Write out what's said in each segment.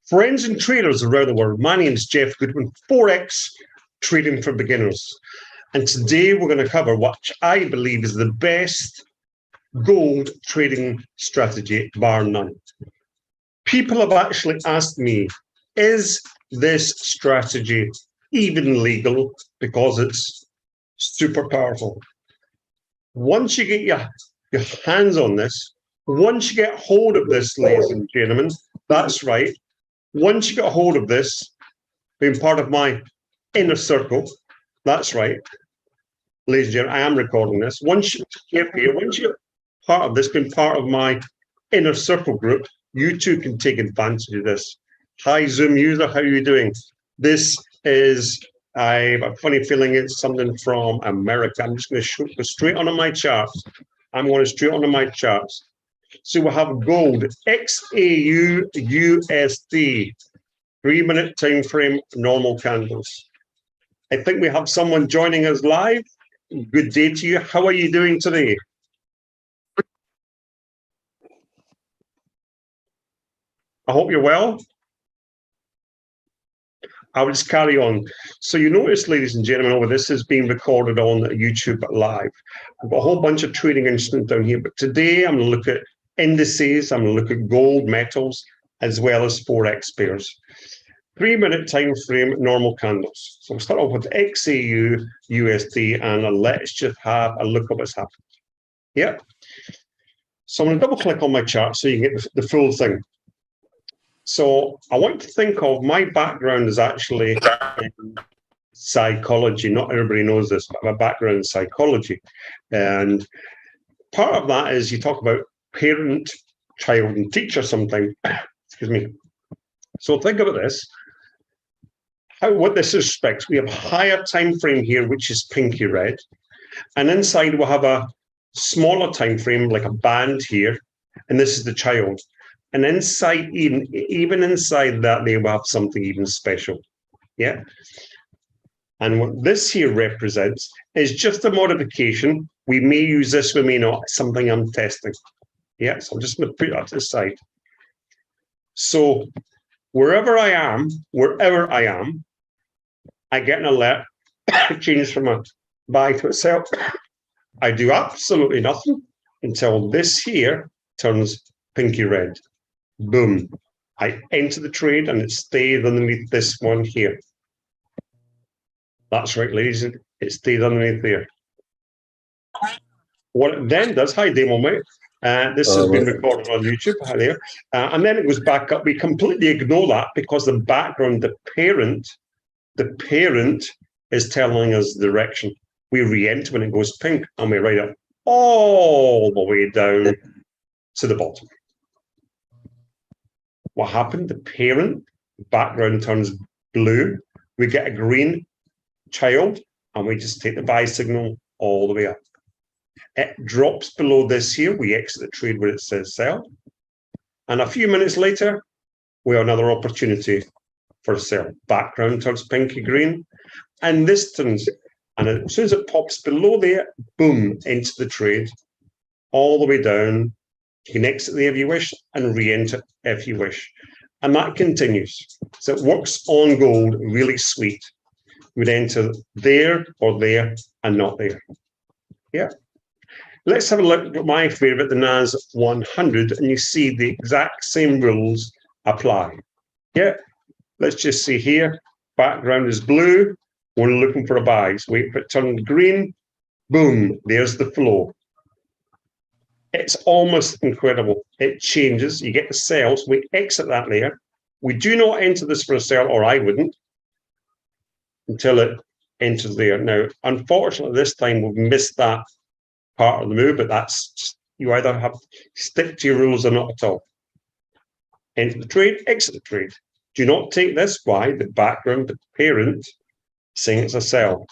Friends and traders around the world, my name is Jeff Goodwin, Forex Trading for Beginners. And today we're going to cover what I believe is the best gold trading strategy, bar none. People have actually asked me, is this strategy even legal? Because it's super powerful. Once you get your hands on this, once you get hold of this, ladies and gentlemen, that's right. Once you get hold of this, being part of my inner circle, that's right, ladies and gentlemen, I am recording this. Once you're part of this, being part of my inner circle group, you too can take advantage of this. Hi, Zoom user, how are you doing? This is, I have a funny feeling it's something from America. I'm just going to go straight onto my charts. I'm going straight onto my charts. So we'll have gold, XAUUSD, 3-minute time frame, normal candles. I think we have someone joining us live. Good day to you. How are you doing today? I hope you're well. I will just carry on. So you notice, ladies and gentlemen, this is being recorded on YouTube live. I've got a whole bunch of trading instruments down here, but today I'm going to look at indices, I'm going to look at gold, metals, as well as Forex pairs. 3-minute time frame, normal candles. So we'll start off with XAUUSD, and let's just have a look at what's happened. Yep. So I'm going to double click on my chart so you can get the full thing. So I want to think of my background is actually in psychology. Not everybody knows this, but my background in psychology. And part of that is you talk about parent, child, and teacher sometimes. Excuse me. So think about this. What this respects, we have a higher time frame here, which is pinky red. And inside we'll have a smaller time frame, like a band here. And this is the child. And inside, even inside that, they will have something even special. Yeah. And what this here represents is just a modification. We may use this, we may not. It's something I'm testing. Yeah. So I'm just going to put that to the side. So wherever I am, I get an alert, change from a buy to a sell. I do absolutely nothing until this here turns pinky red. Boom. I enter the trade and it stays underneath this one here. That's right, ladies. It stays underneath there. What it then does, hi, Demo, mate. This has been recorded on YouTube. Hi there. And then it goes back up. We completely ignore that because the background, the parent is telling us the direction. We re-enter when it goes pink and we write it all the way down to the bottom. What happened? The parent background turns blue. We get a green child and we just take the buy signal all the way up. It drops below this here. We exit the trade where it says sell. And a few minutes later, we have another opportunity for a sell. Background turns pinky green. And this turns, and as soon as it pops below there, boom, into the trade, all the way down. You can exit there if you wish and re-enter if you wish. And that continues. So it works on gold, really sweet. We'd enter there or there and not there. Yeah. Let's have a look at my favorite, the NAS 100, and you see the exact same rules apply. Yeah. Let's just see here. Background is blue. We're looking for a buy. So wait for it to turn green. Boom. There's the flow. It's almost incredible. It changes. You get the sell. So we exit that layer. We do not enter this for a sell, or I wouldn't, until it enters there. Now, unfortunately, this time we've missed that part of the move, but that's just, you either have to stick to your rules or not at all. Enter the trade, exit the trade. Do not take this. Why? The background, the parent, saying it's a sell.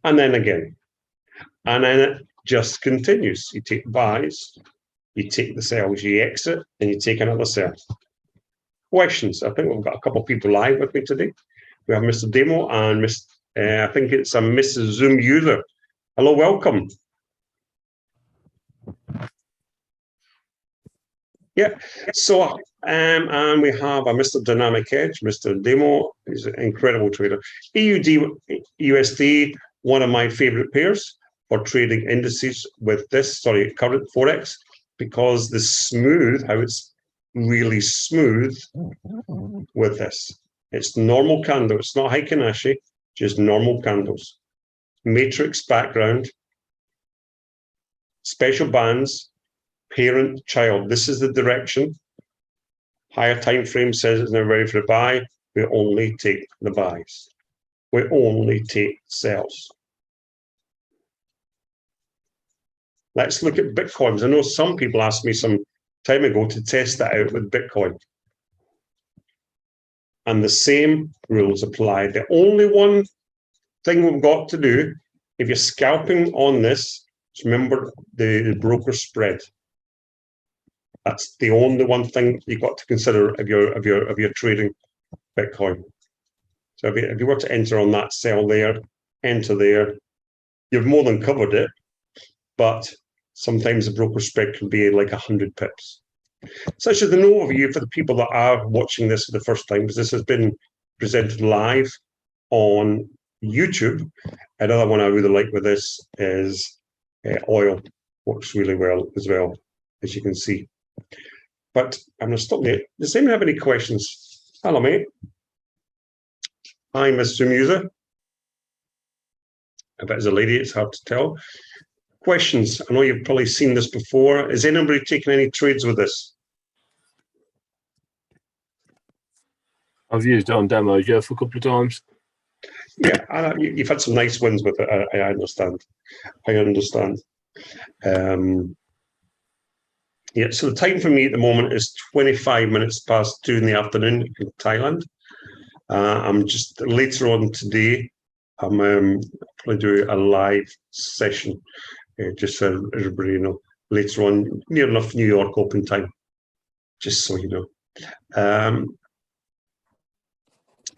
And then again. And then it just continues. You take buys, you take the sells, you exit, and you take another sell. Questions? I think we've got a couple of people live with me today. We have Mr. Demo and I think it's a Mrs. Zoom user. Hello, welcome. Yeah. So, and we have a Mr. Dynamic Edge, Mr. Demo. He's an incredible trader. EUD, USD, one of my favorite pairs for trading indices with this, current Forex, because the smooth, how it's really smooth with this. It's normal candle. It's not Heikin-Ashi, just normal candles. Matrix background, special bands, parent, child. This is the direction. Higher time frame says it's now ready for a buy. We only take the buys. We only take sells. Let's look at Bitcoins. I know some people asked me some time ago to test that out with Bitcoin. And the same rules apply. The only one thing we've got to do, if you're scalping on this, is remember the broker spread. That's the only one thing you've got to consider if you're trading Bitcoin. So if you were to enter on that, sell there, enter there, you've more than covered it. But sometimes the broker spread can be like 100 pips. So it's just an overview for the people that are watching this for the first time, because this has been presented live on YouTube. Another one I really like with this is oil. Works really well as well, as you can see. But I'm going to stop there. Does anyone have any questions? Hello, mate. Hi, Miss Zoom user. I bet it's a lady, it's hard to tell. Questions? I know you've probably seen this before. Is anybody taking any trades with this? I've used it on demos, yeah, for a couple of times. Yeah, you've had some nice wins with it. I understand. I understand. Yeah, so the time for me at the moment is 25 minutes past 2 in the afternoon in Thailand. I'm just later on today, I'm probably do a live session, just so everybody know, later on, near enough New York open time, just so you know.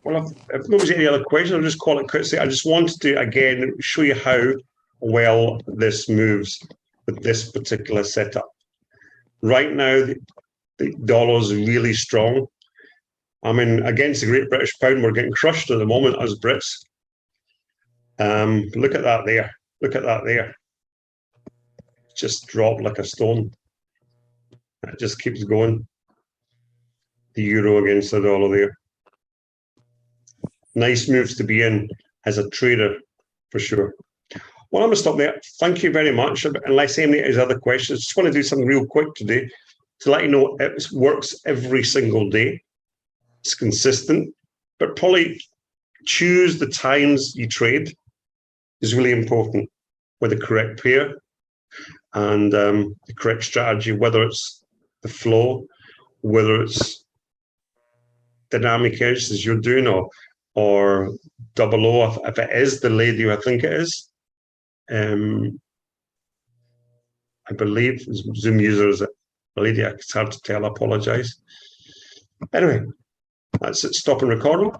Well, if nobody's any other questions, I'll just call it quits. I just wanted to, again, show you how well this moves with this particular setup. Right now, the dollar is really strong. I mean, against the Great British Pound, we're getting crushed at the moment as Brits. Look at that there. Look at that there. Just dropped like a stone. It just keeps going. The euro against the dollar there. Nice moves to be in as a trader, for sure. Well, I'm going to stop there. Thank you very much. Unless anybody has other questions, I just want to do something real quick today to let you know it works every single day. It's consistent, but probably choose the times you trade is really important with the correct pair and the correct strategy, whether it's the flow, whether it's dynamic edge as you're doing, or double O, if it is the lady I think it is. I believe Zoom user is a lady. It's hard to tell. I apologize. Anyway, that's it. Stop and recording.